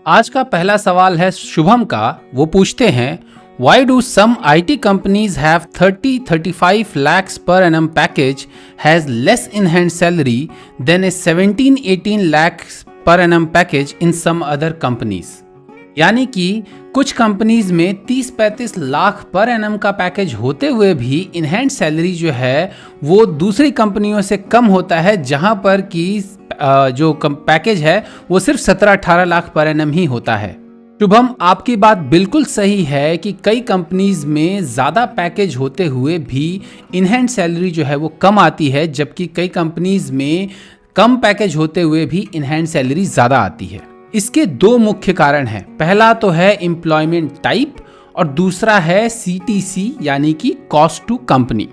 आज का पहला सवाल है शुभम का। वो पूछते हैं, why do some IT companies have 30-35 lakhs per annum package has less in hand salary than a 17-18 lakhs per annum package in some other companies। यानी कि कुछ कंपनीज में 30-35 लाख पर एनम का पैकेज होते हुए भी इन हैंड सैलरी जो है वो दूसरी कंपनियों से कम होता है, जहां पर कि जो पैकेज है वो सिर्फ 17-18 लाख पर एनम ही होता है। शुभम, आपकी बात बिल्कुल सही है कि कई कंपनीज में ज़्यादा पैकेज होते हुए भी इन हैंड सैलरी जो है वो कम आती है, जबकि कई कंपनीज में कम पैकेज होते हुए भी इन हैंड सैलरी ज़्यादा आती है। इसके दो मुख्य कारण हैं। पहला तो है एम्प्लॉयमेंट टाइप और दूसरा है CTC यानी कि कॉस्ट टू कंपनी।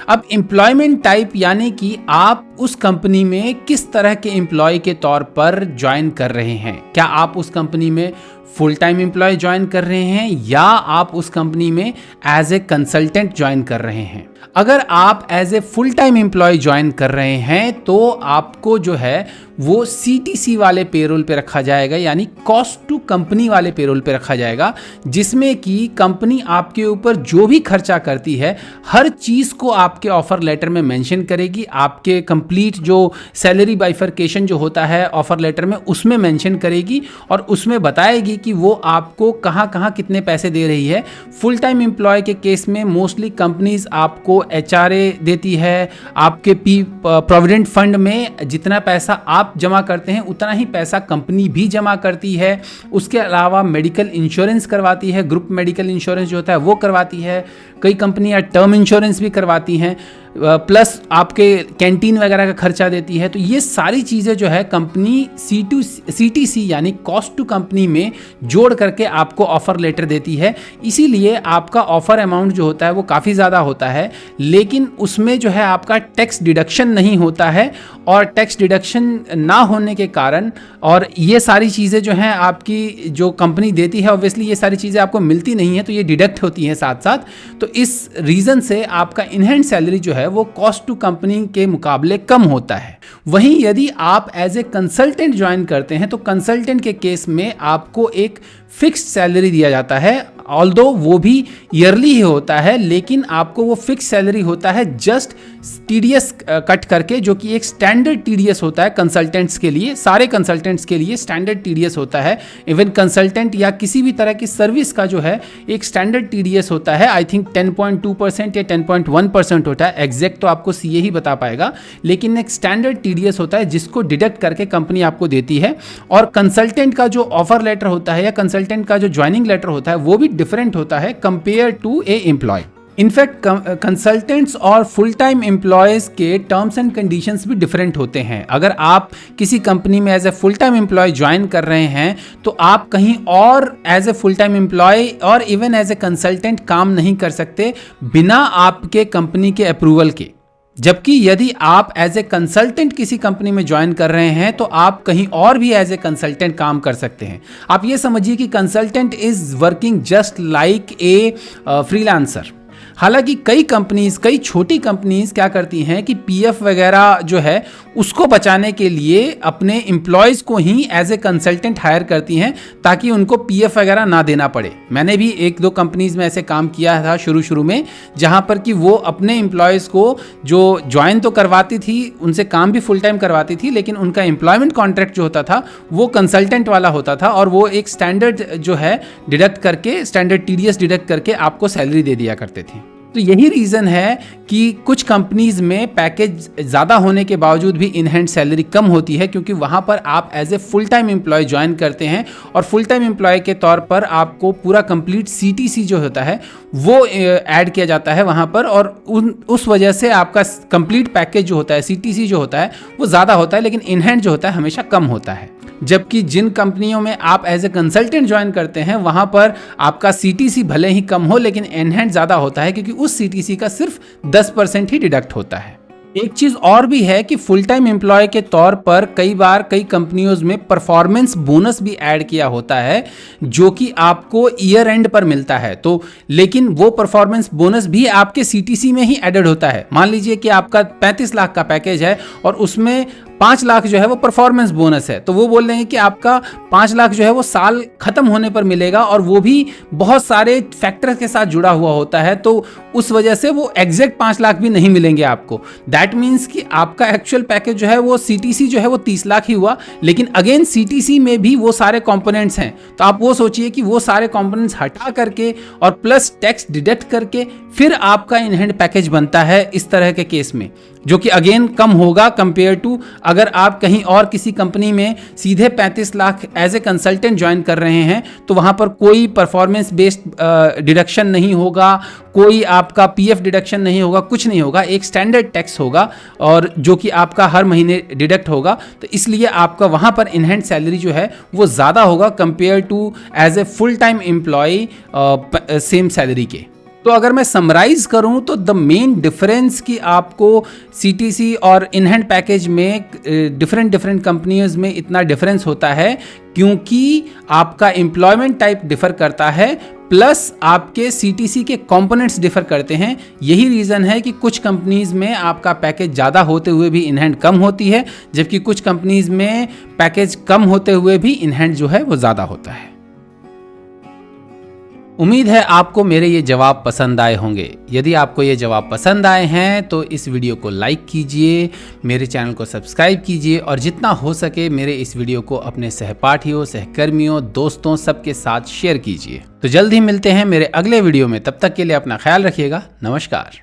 अब एम्प्लॉयमेंट टाइप यानी कि आप उस कंपनी में किस तरह के एम्प्लॉय के तौर पर ज्वाइन कर रहे हैं। क्या आप उस कंपनी में फुल टाइम एम्प्लॉय ज्वाइन कर रहे हैं या आप उस कंपनी में एज ए कंसल्टेंट ज्वाइन कर रहे हैं। अगर आप as a full time employee join कर रहे हैं तो आपको जो है वो CTC वाले पेरोल पे रखा जाएगा, यानी कॉस्ट टू कंपनी वाले पेरोल पे रखा जाएगा, जिसमें कि कंपनी आपके ऊपर जो भी खर्चा करती है हर चीज़ को आपके ऑफर लेटर में मेंशन करेगी। आपके कंप्लीट जो सैलरी बाइफरकेशन जो होता है ऑफर लेटर में उसमें मेंशन करेगी और उसमें बताएगी कि वो आपको कहाँ कहाँ कितने पैसे दे रही है। फुल टाइम एम्प्लॉय के केस में मोस्टली कंपनीज आपको HRA देती है। आपके प्रोविडेंट फंड में जितना पैसा आप जमा करते हैं उतना ही पैसा कंपनी भी जमा करती है। उसके अलावा मेडिकल इंश्योरेंस करवाती है, ग्रुप मेडिकल इंश्योरेंस जो होता है वो करवाती है। कई कंपनियां टर्म इंश्योरेंस भी करवाती हैं, प्लस आपके कैंटीन वगैरह का खर्चा देती है। तो ये सारी चीज़ें जो है कंपनी CTC यानी कॉस्ट टू कंपनी में जोड़ करके आपको ऑफर लेटर देती है। इसीलिए आपका ऑफर अमाउंट जो होता है वो काफ़ी ज़्यादा होता है, लेकिन उसमें जो है आपका टैक्स डिडक्शन नहीं होता है। और टैक्स डिडक्शन ना होने के कारण और ये सारी चीज़ें जो हैं आपकी जो कंपनी देती है, ऑब्वियसली ये सारी चीज़ें आपको मिलती नहीं है, तो ये डिडक्ट होती हैं साथ साथ। तो इस रीज़न से आपका इन हैंड सैलरी जो है वो कॉस्ट टू कंपनी के मुकाबले कम होता है। वहीं यदि आप एज ए कंसल्टेंट ज्वाइन करते हैं तो कंसल्टेंट के केस में आपको एक फिक्स्ड सैलरी दिया जाता है, ऑल्दो वो भी ईयरली ही होता है, लेकिन आपको वो फिक्स सैलरी होता है जस्ट TDS कट करके, जो कि एक स्टैंडर्ड TDS होता है कंसल्टेंट्स के लिए। सारे कंसल्टेंट्स के लिए स्टैंडर्ड TDS होता है। इवन कंसल्टेंट या किसी भी तरह की सर्विस का जो है एक स्टैंडर्ड TDS होता है। आई थिंक 10.2% या 10.1% होता है, एग्जैक्ट तो आपको CA ही बता पाएगा, लेकिन एक स्टैंडर्ड TDS होता है जिसको डिडक्ट करके कंपनी आपको देती है। और कंसल्टेंट का जो ऑफर लेटर होता है या कंसल्टेंट का जो ज्वाइनिंग लेटर होता है वो भी डिफरेंट होता है compare to a employee. In fact consultants और फुल टाइम एम्प्लॉयज़ के टर्म्स एंड कंडीशंस भी डिफरेंट होते हैं। अगर आप किसी कंपनी में as a full time employee join कर रहे हैं तो आप कहीं और as a full time employee और इवन एज ए कंसल्टेंट काम नहीं कर सकते बिना आपके कंपनी के अप्रूवल के। जबकि यदि आप एज ए कंसल्टेंट किसी कंपनी में ज्वाइन कर रहे हैं तो आप कहीं और भी एज ए कंसल्टेंट काम कर सकते हैं। आप ये समझिए कि consultant is working just like a freelancer. हालांकि कई छोटी कंपनीज क्या करती हैं कि PF वगैरह जो है उसको बचाने के लिए अपने एम्प्लॉयज़ को ही एज ए कंसल्टेंट हायर करती हैं ताकि उनको PF वगैरह ना देना पड़े। मैंने भी 1-2 कंपनीज में ऐसे काम किया था शुरू में, जहां पर कि वो अपने एम्प्लॉयज़ को जो ज्वाइन तो करवाती थी, उनसे काम भी फुल टाइम करवाती थी, लेकिन उनका एम्प्लॉयमेंट कॉन्ट्रैक्ट जो होता था वो कंसल्टेंट वाला होता था और वो एक स्टैंडर्ड जो है डिडक्ट करके, स्टैंडर्ड TDS डिडक्ट करके आपको सैलरी दे दिया करते थे। तो यही रीज़न है कि कुछ कंपनीज में पैकेज ज़्यादा होने के बावजूद भी इन हैंड सैलरी कम होती है, क्योंकि वहाँ पर आप as a full time employee join करते हैं और फुल टाइम एम्प्लॉय के तौर पर आपको पूरा कंप्लीट CTC जो होता है वो ऐड किया जाता है वहाँ पर, और उस वजह से आपका कंप्लीट पैकेज जो होता है CTC जो होता है वो ज़्यादा होता है, लेकिन इन हैंड जो होता है हमेशा कम होता है। जबकि जिन कंपनियों में आप एज ए कंसल्टेंट ज्वाइन करते हैं वहाँ पर आपका CTC भले ही कम हो लेकिन इन हैंड ज़्यादा होता है, क्योंकि उस CTC का सिर्फ 10% ही डिडक्ट होता है। एक चीज़ और भी है कि फुल टाइम एम्प्लॉय के तौर पर कई बार कई कंपनियों में परफॉर्मेंस बोनस भी ऐड किया होता है, जो कि आपको ईयर एंड पर मिलता है। तो लेकिन वो परफॉर्मेंस बोनस भी आपके CTC में ही एडेड होता है। मान लीजिए कि आपका 35 लाख का पैकेज है और उसमें 5 लाख जो है वो परफॉर्मेंस बोनस है, तो वो बोल रहे हैं कि आपका 5 लाख जो है वो साल खत्म होने पर मिलेगा, और वो भी बहुत सारे फैक्टर के साथ जुड़ा हुआ होता है, तो उस वजह से वो एग्जैक्ट 5 लाख भी नहीं मिलेंगे आपको। दैट मीन्स कि आपका एक्चुअल पैकेज जो है वो सीटीसी जो है वो 30 लाख ही हुआ, लेकिन अगेन सीटीसी में भी वो सारे कंपोनेंट्स हैं, तो आप वो सोचिए कि वो सारे कंपोनेंट्स हटा करके और प्लस टैक्स डिडक्ट करके फिर आपका इन हैंड पैकेज बनता है इस तरह के केस में, जो कि अगेन कम होगा कंपेयर टू अगर आप कहीं और किसी कंपनी में सीधे 35 lakh as a consultant join कर रहे हैं, तो वहां पर कोई परफॉर्मेंस बेस्ड डिडक्शन नहीं होगा, कोई आपका पीएफ डिडक्शन नहीं होगा, कुछ नहीं होगा, एक स्टैंडर्ड टैक्स होगा और जो कि आपका हर महीने डिडक्ट होगा, तो इसलिए आपका वहां पर इन हैंड सैलरी जो है वो ज़्यादा होगा compare to as a full time employee same salary के। तो अगर मैं समराइज करूं तो द मेन डिफरेंस कि आपको सीटीसी और इन हैंड पैकेज में डिफरेंट कंपनीज में इतना डिफरेंस होता है क्योंकि आपका एम्प्लॉयमेंट टाइप डिफर करता है, प्लस आपके सीटीसी के कंपोनेंट्स डिफर करते हैं। यही रीज़न है कि कुछ कंपनीज में आपका पैकेज ज़्यादा होते हुए भी इन हैंड कम होती है, जबकि कुछ कंपनीज में पैकेज कम होते हुए भी इन हैंड जो है वो ज़्यादा होता है। उम्मीद है आपको मेरे ये जवाब पसंद आए होंगे। यदि आपको ये जवाब पसंद आए हैं तो इस वीडियो को लाइक कीजिए, मेरे चैनल को सब्सक्राइब कीजिए और जितना हो सके मेरे इस वीडियो को अपने सहपाठियों, सहकर्मियों, दोस्तों सबके साथ शेयर कीजिए। तो जल्द ही मिलते हैं मेरे अगले वीडियो में, तब तक के लिए अपना ख्याल रखिएगा। नमस्कार।